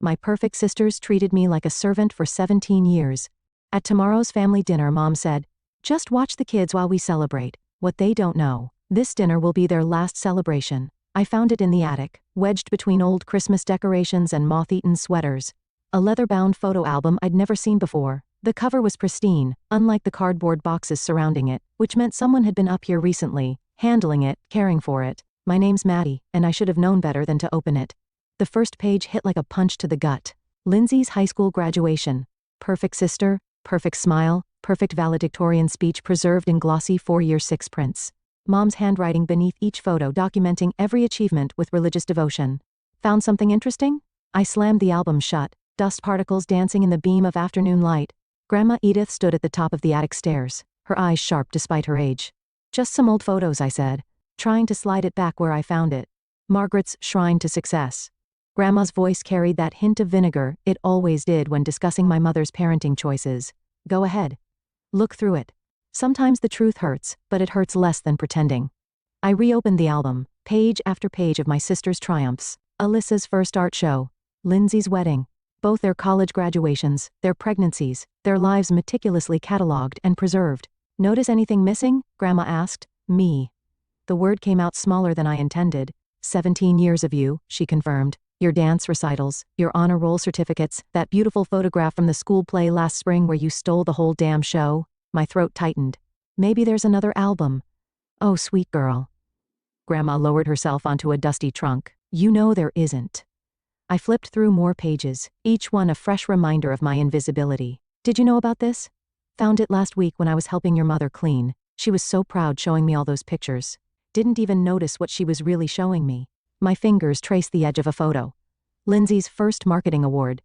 My perfect sisters treated me like a servant for 17 years. At tomorrow's family dinner, Mom said, "Just watch the kids while we celebrate." What they don't know, this dinner will be their last celebration. I found it in the attic, wedged between old Christmas decorations and moth-eaten sweaters. A leather-bound photo album I'd never seen before. The cover was pristine, unlike the cardboard boxes surrounding it, which meant someone had been up here recently, handling it, caring for it. My name's Maddie, and I should have known better than to open it. The first page hit like a punch to the gut. Lindsay's high school graduation. Perfect sister, perfect smile, perfect valedictorian speech preserved in glossy 4x6 prints. Mom's handwriting beneath each photo documenting every achievement with religious devotion. Found something interesting? I slammed the album shut, dust particles dancing in the beam of afternoon light. Grandma Edith stood at the top of the attic stairs, her eyes sharp despite her age. "Just some old photos," I said, trying to slide it back where I found it. Margaret's Shrine to Success. Grandma's voice carried that hint of vinegar it always did when discussing my mother's parenting choices. "Go ahead. Look through it. Sometimes the truth hurts, but it hurts less than pretending." I reopened the album, page after page of my sister's triumphs. Alyssa's first art show. Lindsay's wedding. Both their college graduations, their pregnancies, their lives meticulously catalogued and preserved. "Notice anything missing?" Grandma asked. "Me." The word came out smaller than I intended. 17 years of you, she confirmed. Your dance recitals, your honor roll certificates, that beautiful photograph from the school play last spring where you stole the whole damn show. My throat tightened. "Maybe there's another album." "Oh, sweet girl." Grandma lowered herself onto a dusty trunk. "You know there isn't." I flipped through more pages, each one a fresh reminder of my invisibility. "Did you know about this? Found it last week when I was helping your mother clean. She was so proud showing me all those pictures. Didn't even notice what she was really showing me." My fingers traced the edge of a photo. Lindsay's first marketing award.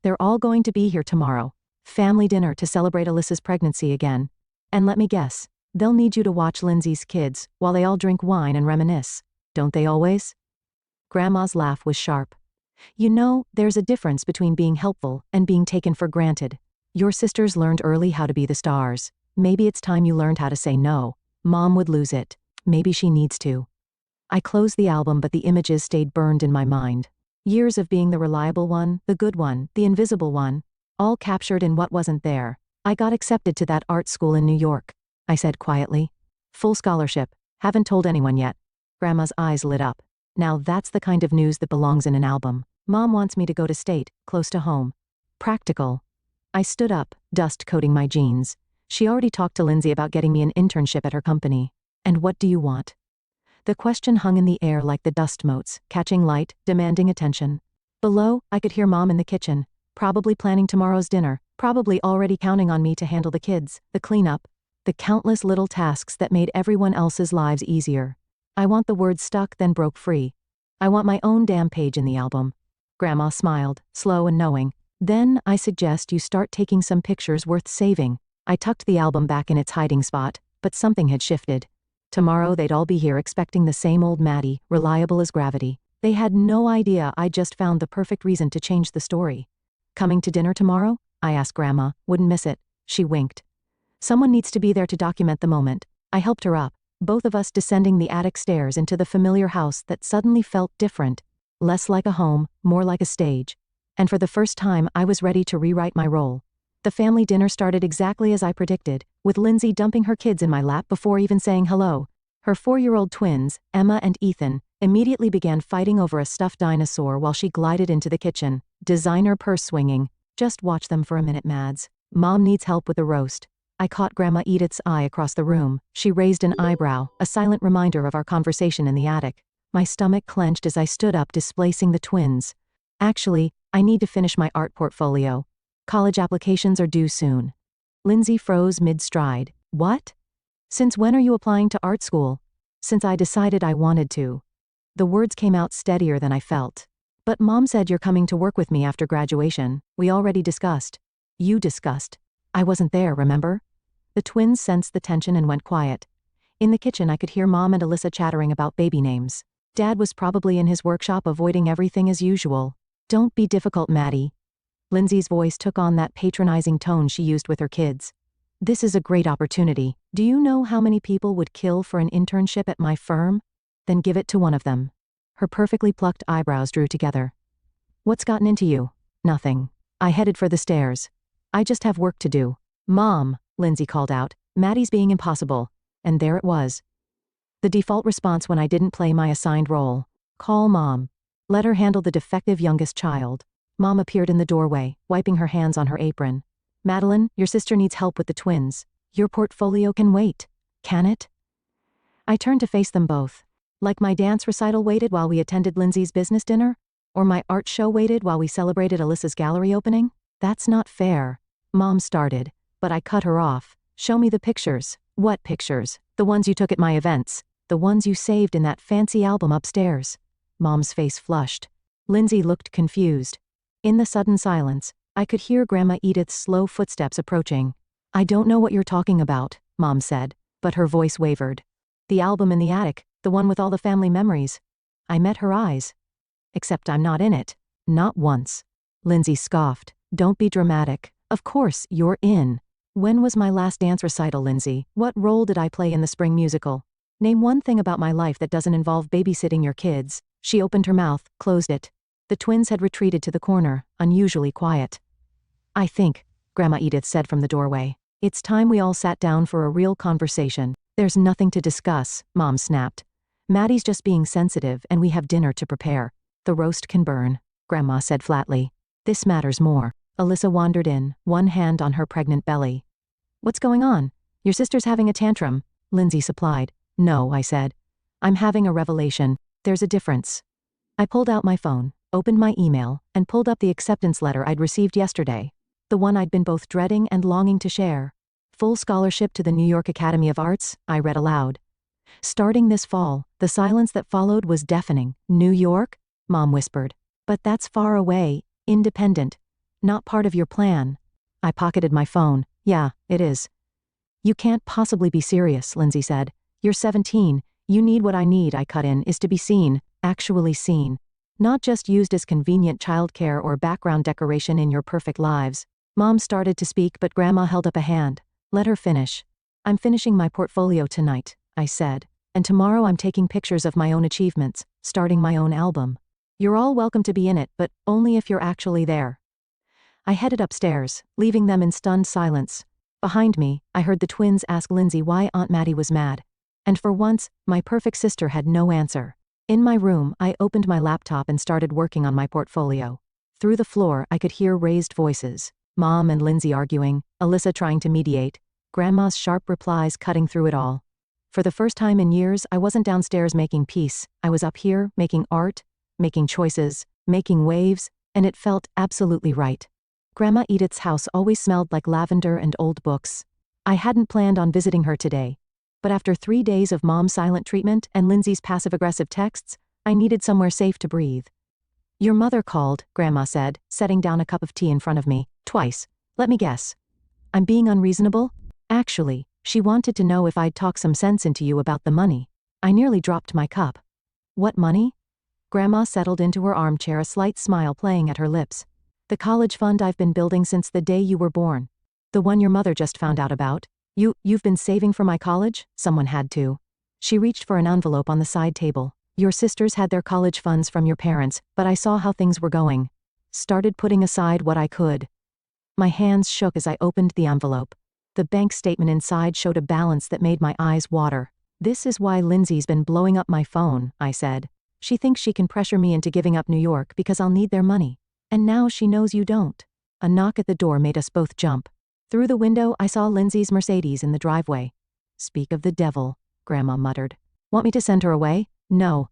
"They're all going to be here tomorrow. Family dinner to celebrate Alyssa's pregnancy again. And let me guess, they'll need you to watch Lindsay's kids while they all drink wine and reminisce. Don't they always?" Grandma's laugh was sharp. "You know, there's a difference between being helpful and being taken for granted. Your sisters learned early how to be the stars. Maybe it's time you learned how to say no. Mom would lose it. Maybe she needs to." I closed the album, but the images stayed burned in my mind. Years of being the reliable one, the good one, the invisible one, all captured in what wasn't there. "I got accepted to that art school in New York," I said quietly. "Full scholarship. Haven't told anyone yet." Grandma's eyes lit up. "Now that's the kind of news that belongs in an album. Mom wants me to go to state, close to home. Practical." I stood up, dust coating my jeans. She already talked to Lindsay about getting me an internship at her company. "And what do you want?" The question hung in the air like the dust motes, catching light, demanding attention. Below, I could hear Mom in the kitchen, probably planning tomorrow's dinner, probably already counting on me to handle the kids, the cleanup, the countless little tasks that made everyone else's lives easier. I want the word stuck, then broke free. "I want my own damn page in the album." Grandma smiled, slow and knowing. "Then I suggest you start taking some pictures worth saving." I tucked the album back in its hiding spot, but something had shifted. Tomorrow they'd all be here expecting the same old Maddie, reliable as gravity. They had no idea I'd just found the perfect reason to change the story. "Coming to dinner tomorrow?" I asked Grandma. "Wouldn't miss it." She winked. "Someone needs to be there to document the moment." I helped her up, both of us descending the attic stairs into the familiar house that suddenly felt different. Less like a home, more like a stage. And for the first time I was ready to rewrite my role. The family dinner started exactly as I predicted, with Lindsay dumping her kids in my lap before even saying hello. Her 4-year-old twins, Emma and Ethan, immediately began fighting over a stuffed dinosaur while she glided into the kitchen, designer purse swinging. "Just watch them for a minute, Mads. Mom needs help with the roast." I caught Grandma Edith's eye across the room. She raised an eyebrow, a silent reminder of our conversation in the attic. My stomach clenched as I stood up, displacing the twins. "Actually, I need to finish my art portfolio. College applications are due soon." Lindsay froze mid-stride. "What? Since when are you applying to art school?" "Since I decided I wanted to." The words came out steadier than I felt. "But Mom said you're coming to work with me after graduation. We already discussed." "You discussed? I wasn't there, remember?" The twins sensed the tension and went quiet. In the kitchen I could hear Mom and Alyssa chattering about baby names. Dad was probably in his workshop avoiding everything as usual. "Don't be difficult, Maddie." Lindsay's voice took on that patronizing tone she used with her kids. "This is a great opportunity. Do you know how many people would kill for an internship at my firm? Then give it to one of them." Her perfectly plucked eyebrows drew together. "What's gotten into you?" Nothing. I headed for the stairs. I just have work to do. Mom, Lindsay called out, Maddie's being impossible. And there it was. The default response when I didn't play my assigned role. Call Mom. Let her handle the defective youngest child. Mom appeared in the doorway, wiping her hands on her apron. Madeline, your sister needs help with the twins. Your portfolio can wait. Can it? I turned to face them both. Like my dance recital waited while we attended Lindsay's business dinner? Or my art show waited while we celebrated Alyssa's gallery opening? That's not fair. Mom started, but I cut her off. Show me the pictures. What pictures? The ones you took at my events. The ones you saved in that fancy album upstairs. Mom's face flushed. Lindsay looked confused. In the sudden silence, I could hear Grandma Edith's slow footsteps approaching. I don't know what you're talking about, Mom said, but her voice wavered. The album in the attic, the one with all the family memories. I met her eyes. Except I'm not in it. Not once. Lindsay scoffed. Don't be dramatic. Of course, you're in. When was my last dance recital, Lindsay? What role did I play in the spring musical? Name one thing about my life that doesn't involve babysitting your kids. She opened her mouth, closed it. The twins had retreated to the corner, unusually quiet. I think, Grandma Edith said from the doorway, it's time we all sat down for a real conversation. There's nothing to discuss, Mom snapped. Maddie's just being sensitive and we have dinner to prepare. The roast can burn, Grandma said flatly. This matters more. Alyssa wandered in, one hand on her pregnant belly. What's going on? Your sister's having a tantrum, Lindsay supplied. No, I said. I'm having a revelation. There's a difference. I pulled out my phone, opened my email, and pulled up the acceptance letter I'd received yesterday. The one I'd been both dreading and longing to share. Full scholarship to the New York Academy of Arts, I read aloud. Starting this fall, the silence that followed was deafening. New York? Mom whispered. But that's far away, independent. Not part of your plan. I pocketed my phone. Yeah, it is. You can't possibly be serious, Lindsay said. You're 17. You need what I need, I cut in, is to be seen, actually seen. Not just used as convenient childcare or background decoration in your perfect lives. Mom started to speak, but Grandma held up a hand. Let her finish. I'm finishing my portfolio tonight, I said. And tomorrow I'm taking pictures of my own achievements, starting my own album. You're all welcome to be in it, but only if you're actually there. I headed upstairs, leaving them in stunned silence. Behind me, I heard the twins ask Lindsay why Aunt Maddie was mad. And for once, my perfect sister had no answer. In my room, I opened my laptop and started working on my portfolio. Through the floor, I could hear raised voices. Mom and Lindsay arguing, Alyssa trying to mediate, Grandma's sharp replies cutting through it all. For the first time in years, I wasn't downstairs making peace. I was up here, making art, making choices, making waves, and it felt absolutely right. Grandma Edith's house always smelled like lavender and old books. I hadn't planned on visiting her today. But after 3 days of Mom's silent treatment and Lindsay's passive-aggressive texts, I needed somewhere safe to breathe. Your mother called, Grandma said, setting down a cup of tea in front of me. Twice. Let me guess. I'm being unreasonable? Actually, she wanted to know if I'd talk some sense into you about the money. I nearly dropped my cup. What money? Grandma settled into her armchair, a slight smile playing at her lips. The college fund I've been building since the day you were born. The one your mother just found out about. You've been saving for my college? Someone had to. She reached for an envelope on the side table. Your sisters had their college funds from your parents, but I saw how things were going. Started putting aside what I could. My hands shook as I opened the envelope. The bank statement inside showed a balance that made my eyes water. This is why Lindsay's been blowing up my phone, I said. She thinks she can pressure me into giving up New York because I'll need their money. And now she knows you don't. A knock at the door made us both jump. Through the window, I saw Lindsay's Mercedes in the driveway. Speak of the devil, Grandma muttered. Want me to send her away? No.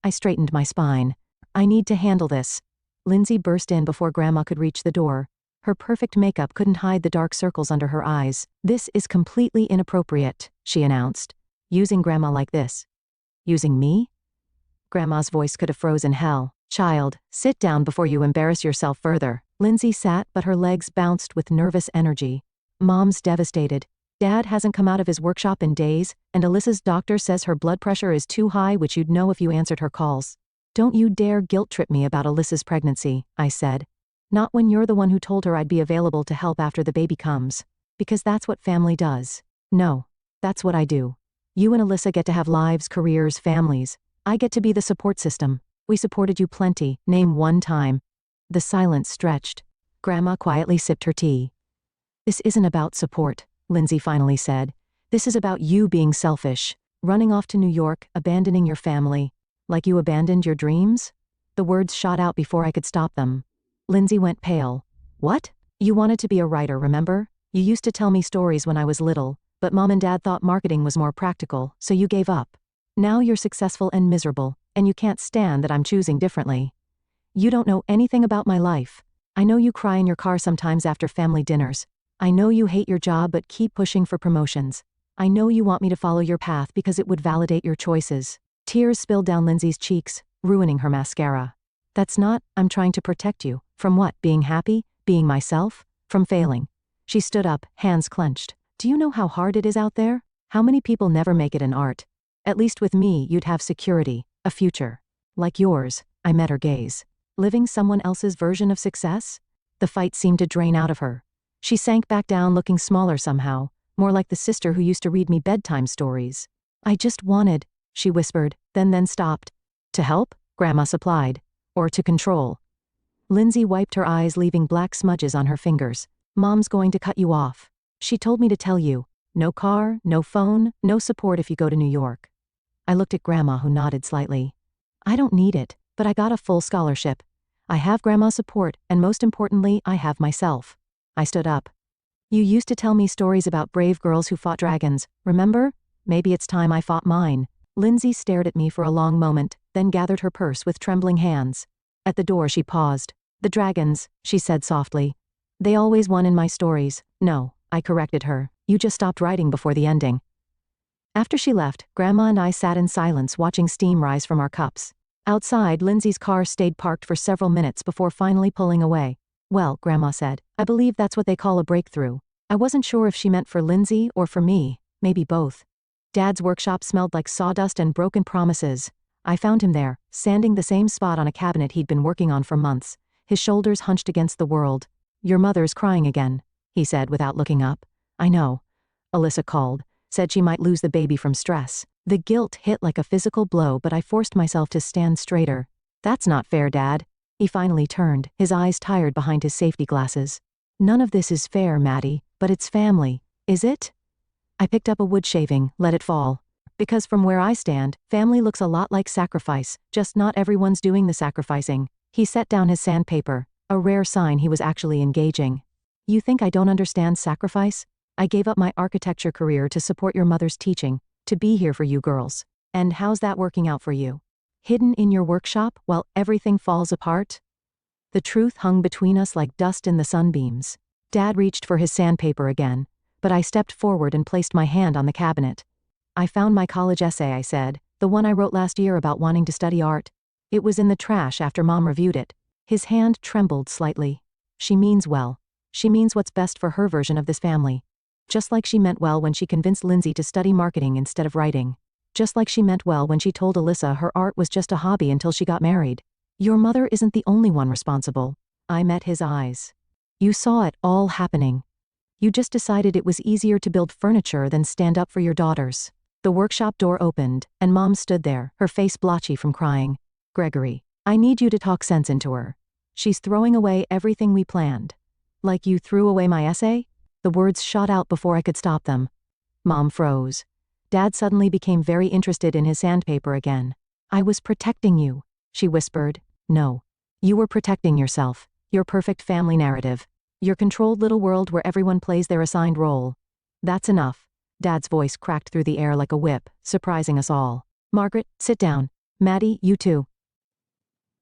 I straightened my spine. I need to handle this. Lindsay burst in before Grandma could reach the door. Her perfect makeup couldn't hide the dark circles under her eyes. This is completely inappropriate, she announced. Using Grandma like this. Using me? Grandma's voice could have frozen hell. Child, sit down before you embarrass yourself further. Lindsay sat, but her legs bounced with nervous energy. Mom's devastated. Dad hasn't come out of his workshop in days, and Alyssa's doctor says her blood pressure is too high, which you'd know if you answered her calls. Don't you dare guilt-trip me about Alyssa's pregnancy, I said. Not when you're the one who told her I'd be available to help after the baby comes. Because that's what family does. No, that's what I do. You and Alyssa get to have lives, careers, families. I get to be the support system. We supported you plenty, name one time. The silence stretched. Grandma quietly sipped her tea. This isn't about support, Lindsay finally said. This is about you being selfish, running off to New York, abandoning your family. Like you abandoned your dreams? The words shot out before I could stop them. Lindsay went pale. What? You wanted to be a writer, remember? You used to tell me stories when I was little, but Mom and Dad thought marketing was more practical, so you gave up. Now you're successful and miserable, and you can't stand that I'm choosing differently. You don't know anything about my life. I know you cry in your car sometimes after family dinners. I know you hate your job but keep pushing for promotions. I know you want me to follow your path because it would validate your choices. Tears spilled down Lindsay's cheeks, ruining her mascara. That's not, I'm trying to protect you. From what? Being happy? Being myself? From failing. She stood up, hands clenched. Do you know how hard it is out there? How many people never make it in art? At least with me, you'd have security, a future. Like yours. I met her gaze. Living someone else's version of success? The fight seemed to drain out of her. She sank back down looking smaller somehow, more like the sister who used to read me bedtime stories. I just wanted, she whispered, then stopped. To help? Grandma supplied. Or to control. Lindsay wiped her eyes, leaving black smudges on her fingers. Mom's going to cut you off. She told me to tell you. No car, no phone, no support if you go to New York. I looked at Grandma, who nodded slightly. I don't need it, but I got a full scholarship. I have Grandma's support, and most importantly, I have myself. I stood up. You used to tell me stories about brave girls who fought dragons, remember? Maybe it's time I fought mine. Lindsay stared at me for a long moment, then gathered her purse with trembling hands. At the door she paused. The dragons, she said softly. They always won in my stories. No, I corrected her. You just stopped writing before the ending. After she left, Grandma and I sat in silence watching steam rise from our cups. Outside, Lindsay's car stayed parked for several minutes before finally pulling away. Well, Grandma said, I believe that's what they call a breakthrough. I wasn't sure if she meant for Lindsay or for me, maybe both. Dad's workshop smelled like sawdust and broken promises. I found him there, sanding the same spot on a cabinet he'd been working on for months, his shoulders hunched against the world. Your mother's crying again, he said without looking up. I know. Alyssa called, said she might lose the baby from stress. The guilt hit like a physical blow, but I forced myself to stand straighter. That's not fair, Dad. He finally turned, his eyes tired behind his safety glasses. None of this is fair, Maddie, but it's family, is it? I picked up a wood shaving, let it fall. Because from where I stand, family looks a lot like sacrifice, just not everyone's doing the sacrificing. He set down his sandpaper, a rare sign he was actually engaging. You think I don't understand sacrifice? I gave up my architecture career to support your mother's teaching, to be here for you girls. And how's that working out for you? Hidden in your workshop while everything falls apart? The truth hung between us like dust in the sunbeams. Dad reached for his sandpaper again, but I stepped forward and placed my hand on the cabinet. I found my college essay, I said, the one I wrote last year about wanting to study art. It was in the trash after Mom reviewed it. His hand trembled slightly. She means well. She means what's best for her version of this family. Just like she meant well when she convinced Lindsay to study marketing instead of writing. Just like she meant well when she told Alyssa her art was just a hobby until she got married. Your mother isn't the only one responsible. I met his eyes. You saw it all happening. You just decided it was easier to build furniture than stand up for your daughters. The workshop door opened, and Mom stood there, her face blotchy from crying. Gregory, I need you to talk sense into her. She's throwing away everything we planned. Like you threw away my essay? The words shot out before I could stop them. Mom froze. Dad suddenly became very interested in his sandpaper again. I was protecting you, she whispered. No. You were protecting yourself, your perfect family narrative, your controlled little world where everyone plays their assigned role. That's enough. Dad's voice cracked through the air like a whip, surprising us all. Margaret, sit down. Maddie, you too.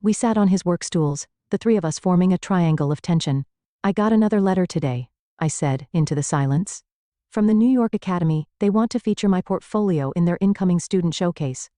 We sat on his work stools, the three of us forming a triangle of tension. I got another letter today, I said, into the silence. From the New York Academy, they want to feature my portfolio in their incoming student showcase.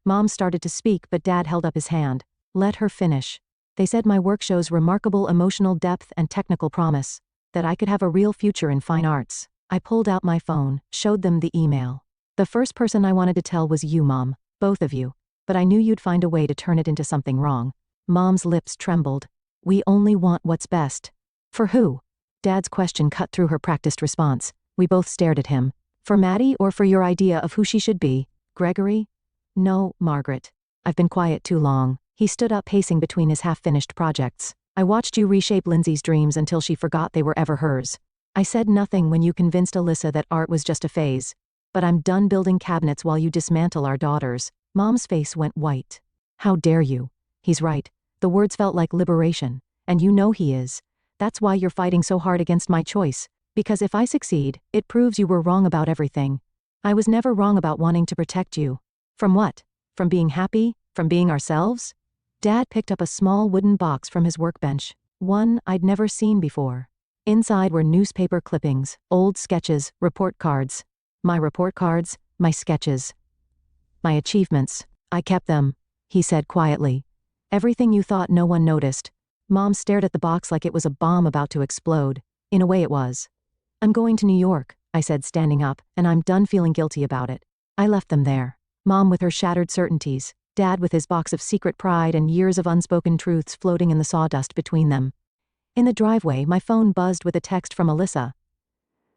Mom started to speak, but Dad held up his hand. Let her finish. They said my work shows remarkable emotional depth and technical promise, that I could have a real future in fine arts. I pulled out my phone, showed them the email. The first person I wanted to tell was you, Mom, both of you, but I knew you'd find a way to turn it into something wrong. Mom's lips trembled. We only want what's best. For who? Dad's question cut through her practiced response. We both stared at him. For Maddie or for your idea of who she should be? Gregory? No, Margaret. I've been quiet too long. He stood up, pacing between his half-finished projects. I watched you reshape Lindsay's dreams until she forgot they were ever hers. I said nothing when you convinced Alyssa that art was just a phase. But I'm done building cabinets while you dismantle our daughters. Mom's face went white. How dare you? He's right. The words felt like liberation. And you know he is. That's why you're fighting so hard against my choice. Because if I succeed, it proves you were wrong about everything. I was never wrong about wanting to protect you. From what? From being happy? From being ourselves? Dad picked up a small wooden box from his workbench. One I'd never seen before. Inside were newspaper clippings, old sketches, report cards. My report cards, my sketches. My achievements. I kept them, he said quietly. Everything you thought no one noticed. Mom stared at the box like it was a bomb about to explode. In a way it was. I'm going to New York, I said standing up, and I'm done feeling guilty about it. I left them there. Mom with her shattered certainties, Dad with his box of secret pride and years of unspoken truths floating in the sawdust between them. In the driveway, my phone buzzed with a text from Alyssa.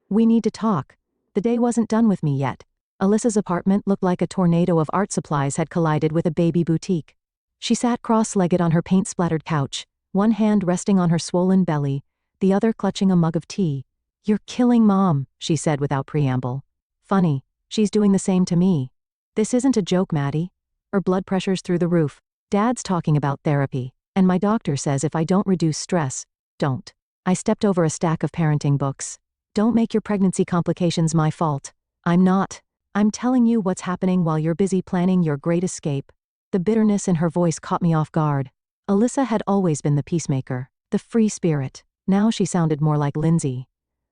We need to talk. The day wasn't done with me yet. Alyssa's apartment looked like a tornado of art supplies had collided with a baby boutique. She sat cross-legged on her paint-splattered couch, one hand resting on her swollen belly, the other clutching a mug of tea. You're killing Mom, she said without preamble. Funny, she's doing the same to me. This isn't a joke, Maddie. Her blood pressure's through the roof. Dad's talking about therapy, and my doctor says if I don't reduce stress, don't. I stepped over a stack of parenting books. Don't make your pregnancy complications my fault. I'm not. I'm telling you what's happening while you're busy planning your great escape. The bitterness in her voice caught me off guard. Alyssa had always been the peacemaker, the free spirit. Now she sounded more like Lindsay.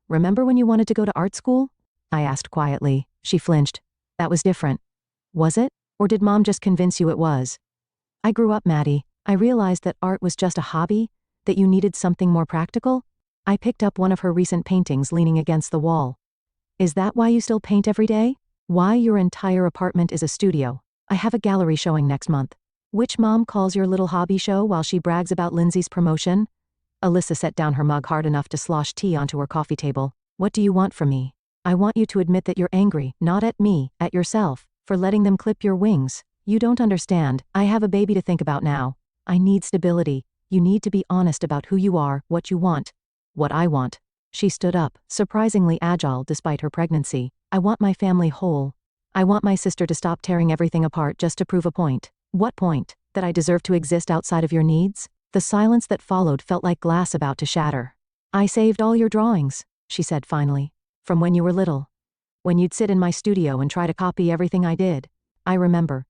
Remember when you wanted to go to art school? I asked quietly. She flinched. That was different. Was it? Or did Mom just convince you it was? I grew up, Maddie. I realized that art was just a hobby, that you needed something more practical. I picked up one of her recent paintings leaning against the wall. Is that why you still paint every day? Why your entire apartment is a studio? I have a gallery showing next month. Which Mom calls your little hobby show while she brags about Lindsay's promotion? Alyssa set down her mug hard enough to slosh tea onto her coffee table. What do you want from me? I want you to admit that you're angry, not at me, at yourself, for letting them clip your wings. You don't understand. I have a baby to think about now. I need stability. You need to be honest about who you are, what you want. What I want. She stood up, surprisingly agile despite her pregnancy. I want my family whole. I want my sister to stop tearing everything apart just to prove a point. What point? That I deserve to exist outside of your needs? The silence that followed felt like glass about to shatter. I saved all your drawings, she said finally. From when you were little. When you'd sit in my studio and try to copy everything I did. I remember.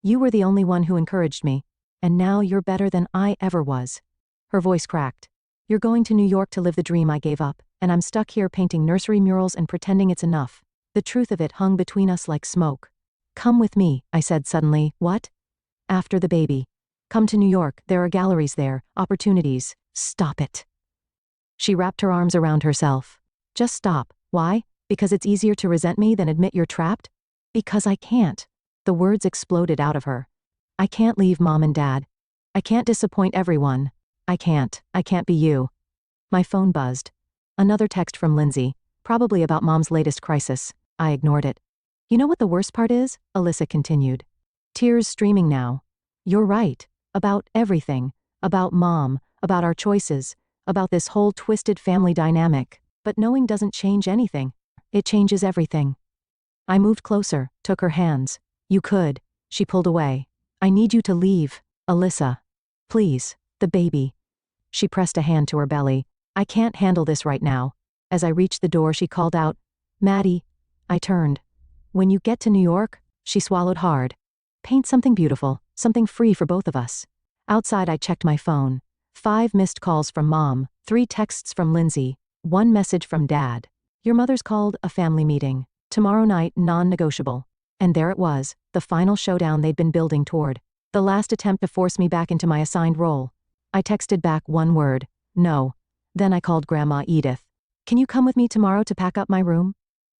You were the only one who encouraged me. And now you're better than I ever was. Her voice cracked. You're going to New York to live the dream I gave up, and I'm stuck here painting nursery murals and pretending it's enough. The truth of it hung between us like smoke. Come with me, I said suddenly. What? After the baby. Come to New York, there are galleries there, opportunities. Stop it. She wrapped her arms around herself. Just stop. Why? Because it's easier to resent me than admit you're trapped? Because I can't. The words exploded out of her. I can't leave Mom and Dad. I can't disappoint everyone. I can't be you. My phone buzzed. Another text from Lindsay, probably about Mom's latest crisis. I ignored it. You know what the worst part is? Alyssa continued. Tears streaming now. You're right. About everything. About Mom, about our choices, about this whole twisted family dynamic. But knowing doesn't change anything. It changes everything. I moved closer, took her hands. You could. She pulled away. I need you to leave, Alyssa. Please, the baby. She pressed a hand to her belly. I can't handle this right now. As I reached the door, she called out, Maddie. I turned. When you get to New York, she swallowed hard. Paint something beautiful, something free for both of us. Outside, I checked my phone. 5 missed calls from Mom, 3 texts from Lindsay, 1 message from Dad. Your mother's called a family meeting. Tomorrow night, non-negotiable. And there it was, the final showdown they'd been building toward. The last attempt to force me back into my assigned role. I texted back 1 word, no. Then I called Grandma Edith. Can you come with me tomorrow to pack up my room?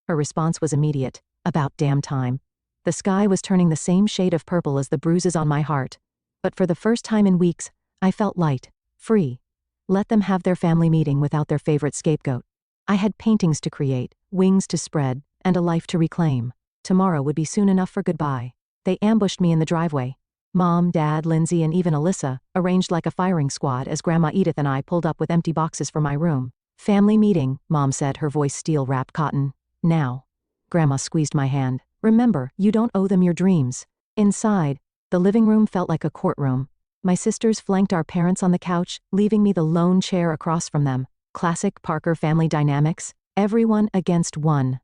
Her response was immediate. About damn time. The sky was turning the same shade of purple as the bruises on my heart. But for the first time in weeks, I felt light, free. Let them have their family meeting without their favorite scapegoat. I had paintings to create, wings to spread, and a life to reclaim. Tomorrow would be soon enough for goodbye. They ambushed me in the driveway. Mom, Dad, Lindsay, and even Alyssa, arranged like a firing squad as Grandma Edith and I pulled up with empty boxes for my room. Family meeting, Mom said, her voice steel-wrapped cotton. Now. Grandma squeezed my hand. Remember, you don't owe them your dreams. Inside, the living room felt like a courtroom. My sisters flanked our parents on the couch, leaving me the lone chair across from them. Classic Parker family dynamics. Everyone against one.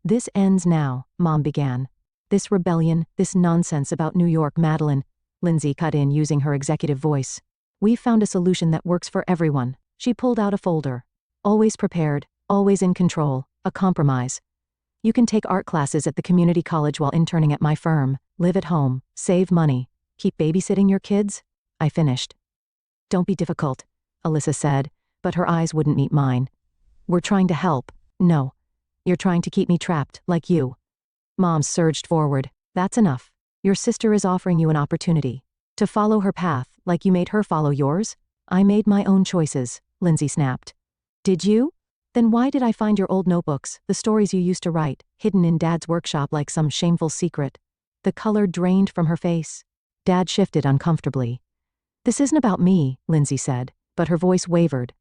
This ends now, Mom began. This rebellion, this nonsense about New York, Madeline, Lindsay cut in using her executive voice. We've found a solution that works for everyone. She pulled out a folder. Always prepared, always in control, a compromise. You can take art classes at the community college while interning at my firm, live at home, save money, keep babysitting your kids? I finished. Don't be difficult, Alyssa said, but her eyes wouldn't meet mine. We're trying to help. No. You're trying to keep me trapped, like you. Mom surged forward. That's enough. Your sister is offering you an opportunity. To follow her path, like you made her follow yours? I made my own choices, Lindsay snapped. Did you? Then why did I find your old notebooks, the stories you used to write, hidden in Dad's workshop like some shameful secret? The color drained from her face. Dad shifted uncomfortably. This isn't about me, Lindsay said, but her voice wavered.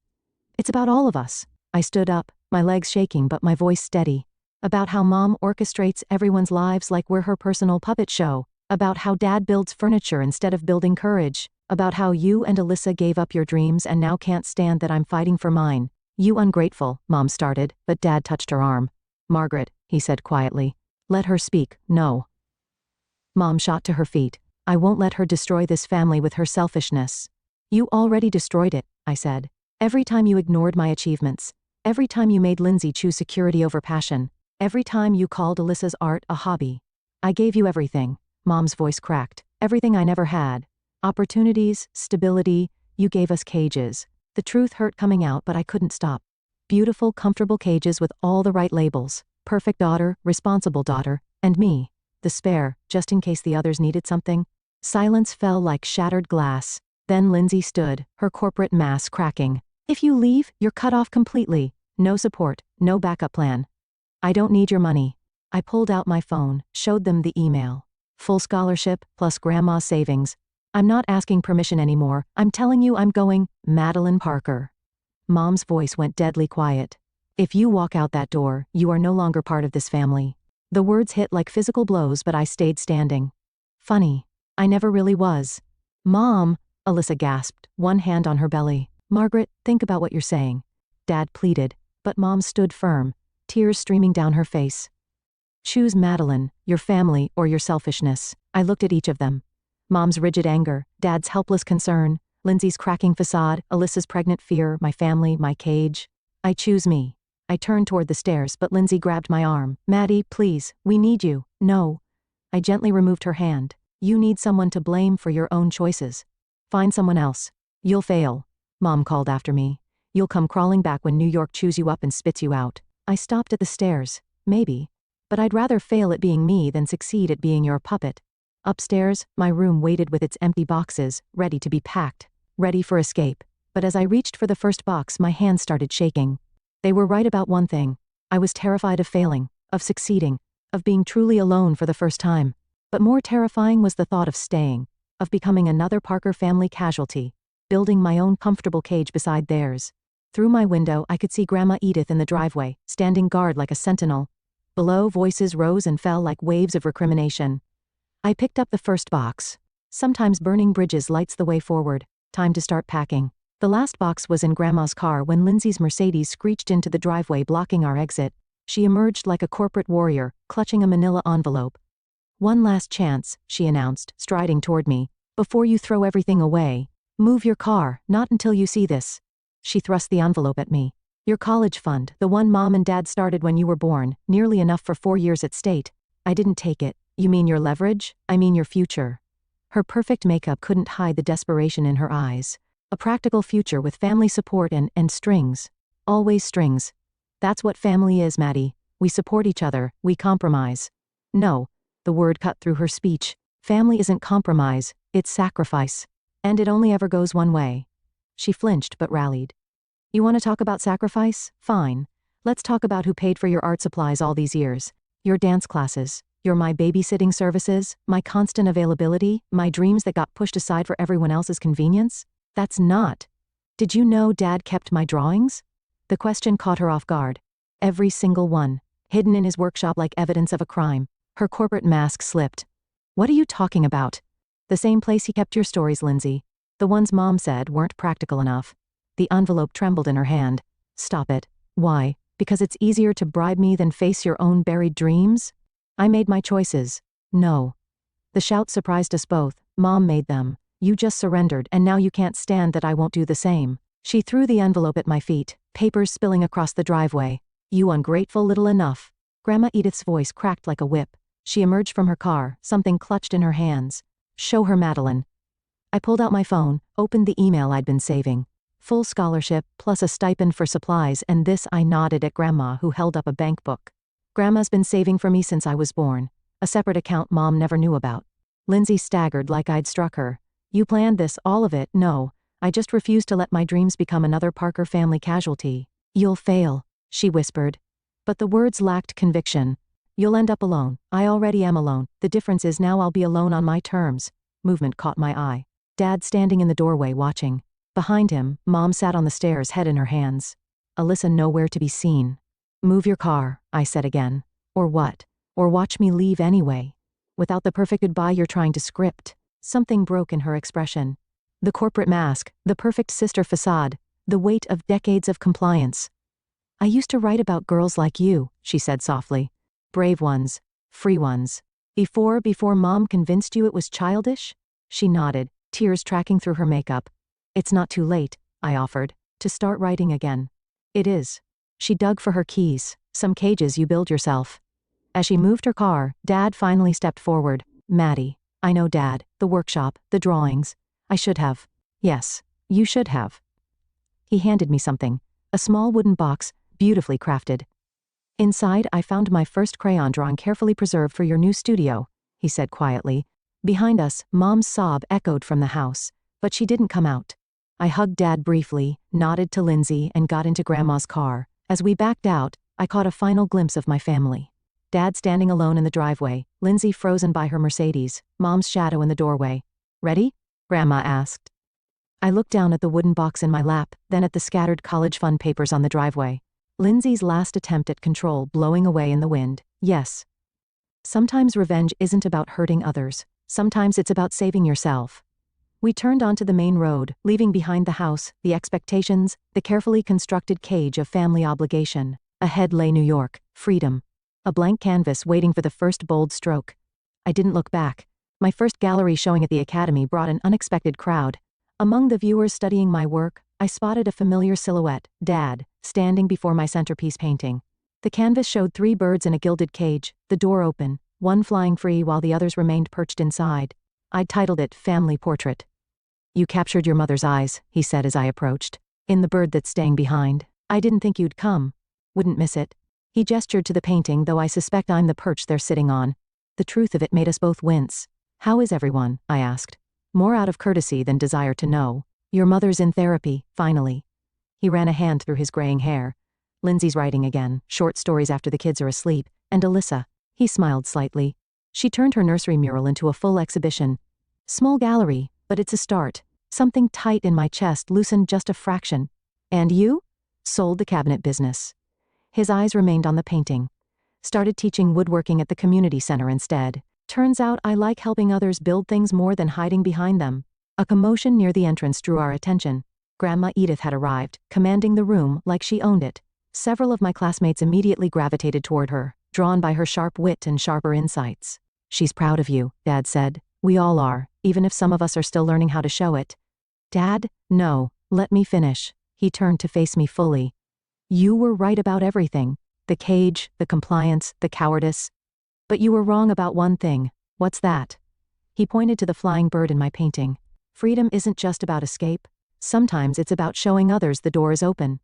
It's about all of us. I stood up, my legs shaking but my voice steady. About how Mom orchestrates everyone's lives like we're her personal puppet show. About how Dad builds furniture instead of building courage. About how you and Alyssa gave up your dreams and now can't stand that I'm fighting for mine. You ungrateful, Mom started, but Dad touched her arm. Margaret, he said quietly. Let her speak, no. Mom shot to her feet. I won't let her destroy this family with her selfishness. You already destroyed it, I said. Every time you ignored my achievements. Every time you made Lindsay choose security over passion. Every time you called Alyssa's art a hobby. I gave you everything. Mom's voice cracked. Everything I never had. Opportunities, stability, you gave us cages. The truth hurt coming out but I couldn't stop. Beautiful, comfortable cages with all the right labels. Perfect daughter, responsible daughter, and me. The spare, just in case the others needed something. Silence fell like shattered glass. Then Lindsay stood, her corporate mask cracking. If you leave, you're cut off completely. No support, no backup plan. I don't need your money. I pulled out my phone, showed them the email. Full scholarship, plus grandma's savings. I'm not asking permission anymore. I'm telling you I'm going, Madeline Parker. Mom's voice went deadly quiet. If you walk out that door, you are no longer part of this family. The words hit like physical blows but I stayed standing. Funny. I never really was. Mom, Alyssa gasped, one hand on her belly. Margaret, think about what you're saying. Dad pleaded, but Mom stood firm, tears streaming down her face. Choose Madeline, your family, or your selfishness. I looked at each of them. Mom's rigid anger, Dad's helpless concern, Lindsay's cracking facade, Alyssa's pregnant fear, my family, my cage. I choose me. I turned toward the stairs but Lindsay grabbed my arm. Maddie, please, we need you. No. I gently removed her hand. You need someone to blame for your own choices. Find someone else. You'll fail. Mom called after me. You'll come crawling back when New York chews you up and spits you out. I stopped at the stairs. Maybe. But I'd rather fail at being me than succeed at being your puppet. Upstairs, my room waited with its empty boxes, ready to be packed, ready for escape. But as I reached for the first box, my hands started shaking. They were right about one thing. I was terrified of failing, of succeeding, of being truly alone for the first time. But more terrifying was the thought of staying, of becoming another Parker family casualty, building my own comfortable cage beside theirs. Through my window, I could see Grandma Edith in the driveway, standing guard like a sentinel. Below, voices rose and fell like waves of recrimination. I picked up the first box. Sometimes burning bridges lights the way forward. Time to start packing. The last box was in Grandma's car when Lindsay's Mercedes screeched into the driveway blocking our exit. She emerged like a corporate warrior, clutching a manila envelope. One last chance, she announced, striding toward me. Before you throw everything away. Move your car, not until you see this. She thrust the envelope at me. Your college fund, the one Mom and Dad started when you were born, nearly enough for 4 years at state. I didn't take it. You mean your leverage? I mean your future. Her perfect makeup couldn't hide the desperation in her eyes. A practical future with family support and strings. Always strings. That's what family is, Maddie. We support each other, we compromise. No, the word cut through her speech. Family isn't compromise, it's sacrifice. And it only ever goes one way. She flinched but rallied. You want to talk about sacrifice? Fine. Let's talk about who paid for your art supplies all these years. Your dance classes. You're my babysitting services, my constant availability, my dreams that got pushed aside for everyone else's convenience? That's not. Did you know Dad kept my drawings? The question caught her off guard. Every single one, hidden in his workshop like evidence of a crime. Her corporate mask slipped. What are you talking about? The same place he kept your stories, Lindsay. The ones Mom said weren't practical enough. The envelope trembled in her hand. Stop it. Why? Because it's easier to bribe me than face your own buried dreams? I made my choices. No. The shout surprised us both. Mom made them. You just surrendered, and now you can't stand that I won't do the same. She threw the envelope at my feet, papers spilling across the driveway. You ungrateful little enough. Grandma Edith's voice cracked like a whip. She emerged from her car, something clutched in her hands. Show her Madeline. I pulled out my phone, opened the email I'd been saving. Full scholarship, plus a stipend for supplies, and this. I nodded at Grandma, who held up a bank book. Grandma's been saving for me since I was born. A separate account Mom never knew about. Lindsay staggered like I'd struck her. You planned this, all of it? No. I just refused to let my dreams become another Parker family casualty. You'll fail, she whispered. But the words lacked conviction. You'll end up alone. I already am alone. The difference is now I'll be alone on my terms. Movement caught my eye. Dad standing in the doorway watching. Behind him, Mom sat on the stairs, head in her hands. Alyssa nowhere to be seen. Move your car, I said again. Or what? Or watch me leave anyway. Without the perfect goodbye you're trying to script. Something broke in her expression. The corporate mask, the perfect sister facade, the weight of decades of compliance. I used to write about girls like you, she said softly. Brave ones. Free ones. Before Mom convinced you it was childish? She nodded, tears tracking through her makeup. It's not too late, I offered, to start writing again. It is. She dug for her keys, some cages you build yourself. As she moved her car, Dad finally stepped forward. Maddie. I know, Dad, the workshop, the drawings. I should have. Yes, you should have. He handed me something. A small wooden box, beautifully crafted. Inside I found my first crayon drawing carefully preserved for your new studio, he said quietly. Behind us, Mom's sob echoed from the house, but she didn't come out. I hugged Dad briefly, nodded to Lindsay, and got into Grandma's car. As we backed out, I caught a final glimpse of my family. Dad standing alone in the driveway, Lindsay frozen by her Mercedes, Mom's shadow in the doorway. Ready? Grandma asked. I looked down at the wooden box in my lap, then at the scattered college fund papers on the driveway. Lindsay's last attempt at control blowing away in the wind. Yes. Sometimes revenge isn't about hurting others. Sometimes it's about saving yourself. We turned onto the main road, leaving behind the house, the expectations, the carefully constructed cage of family obligation. Ahead lay New York, freedom. A blank canvas waiting for the first bold stroke. I didn't look back. My first gallery showing at the Academy brought an unexpected crowd. Among the viewers studying my work, I spotted a familiar silhouette, Dad, standing before my centerpiece painting. The canvas showed 3 birds in a gilded cage, the door open, one flying free while the others remained perched inside. I'd titled it Family Portrait. You captured your mother's eyes, he said as I approached. In the bird that's staying behind. I didn't think you'd come. Wouldn't miss it. He gestured to the painting, though I suspect I'm the perch they're sitting on. The truth of it made us both wince. How is everyone? I asked. More out of courtesy than desire to know. Your mother's in therapy, finally. He ran a hand through his graying hair. Lindsay's writing again, short stories after the kids are asleep, and Alyssa. He smiled slightly. She turned her nursery mural into a full exhibition. Small gallery, but it's a start. Something tight in my chest loosened just a fraction. And you? Sold the cabinet business. His eyes remained on the painting. Started teaching woodworking at the community center instead. Turns out I like helping others build things more than hiding behind them. A commotion near the entrance drew our attention. Grandma Edith had arrived, commanding the room like she owned it. Several of my classmates immediately gravitated toward her, drawn by her sharp wit and sharper insights. She's proud of you, Dad said. We all are, even if some of us are still learning how to show it. Dad, no, let me finish. He turned to face me fully. You were right about everything. The cage, the compliance, the cowardice. But you were wrong about one thing. What's that? He pointed to the flying bird in my painting. Freedom isn't just about escape. Sometimes it's about showing others the door is open.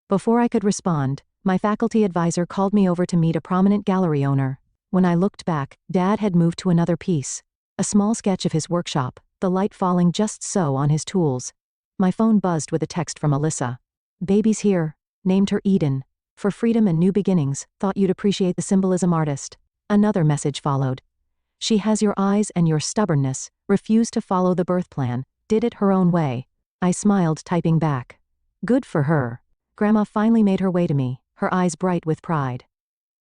Before I could respond, my faculty advisor called me over to meet a prominent gallery owner. When I looked back, Dad had moved to another piece. A small sketch of his workshop, the light falling just so on his tools. My phone buzzed with a text from Alyssa. Baby's here. Named her Eden. For freedom and new beginnings, thought you'd appreciate the symbolism, artist. Another message followed. She has your eyes and your stubbornness, refused to follow the birth plan, did it her own way. I smiled, typing back. Good for her. Grandma finally made her way to me, her eyes bright with pride.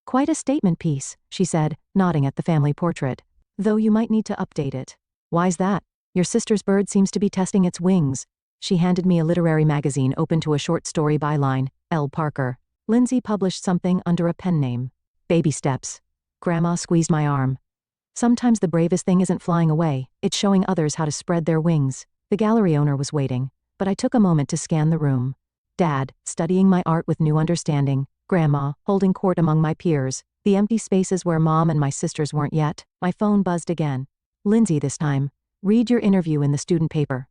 Quite a statement piece, she said, nodding at the family portrait. Though you might need to update it. Why's that? Your sister's bird seems to be testing its wings. She handed me a literary magazine open to a short story byline, L. Parker. Lindsay published something under a pen name. Baby steps. Grandma squeezed my arm. Sometimes the bravest thing isn't flying away, it's showing others how to spread their wings. The gallery owner was waiting, but I took a moment to scan the room. Dad, studying my art with new understanding. Grandma, holding court among my peers. The empty spaces where Mom and my sisters weren't yet. My phone buzzed again. Lindsay this time. Read your interview in the student paper.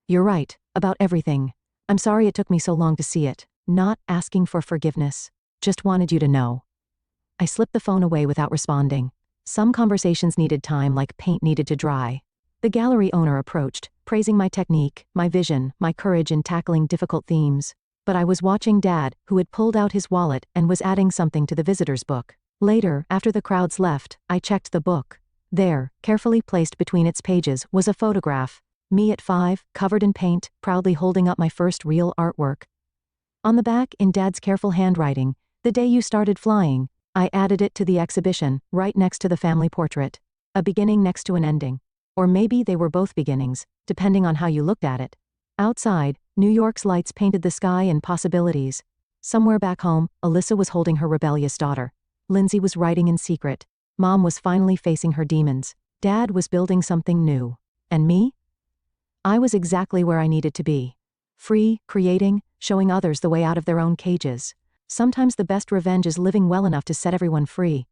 You're right, about everything. I'm sorry it took me so long to see it. Not asking for forgiveness. Just wanted you to know. I slipped the phone away without responding. Some conversations needed time like paint needed to dry. The gallery owner approached, praising my technique, my vision, my courage in tackling difficult themes. But I was watching Dad, who had pulled out his wallet and was adding something to the visitor's book. Later, after the crowds left, I checked the book. There, carefully placed between its pages, was a photograph. Me at 5, covered in paint, proudly holding up my first real artwork. On the back, in Dad's careful handwriting, the day you started flying. I added it to the exhibition, right next to the family portrait. A beginning next to an ending. Or maybe they were both beginnings, depending on how you looked at it. Outside, New York's lights painted the sky in possibilities. Somewhere back home, Alyssa was holding her rebellious daughter. Lindsay was writing in secret. Mom was finally facing her demons. Dad was building something new. And me? I was exactly where I needed to be. Free, creating, showing others the way out of their own cages. Sometimes the best revenge is living well enough to set everyone free.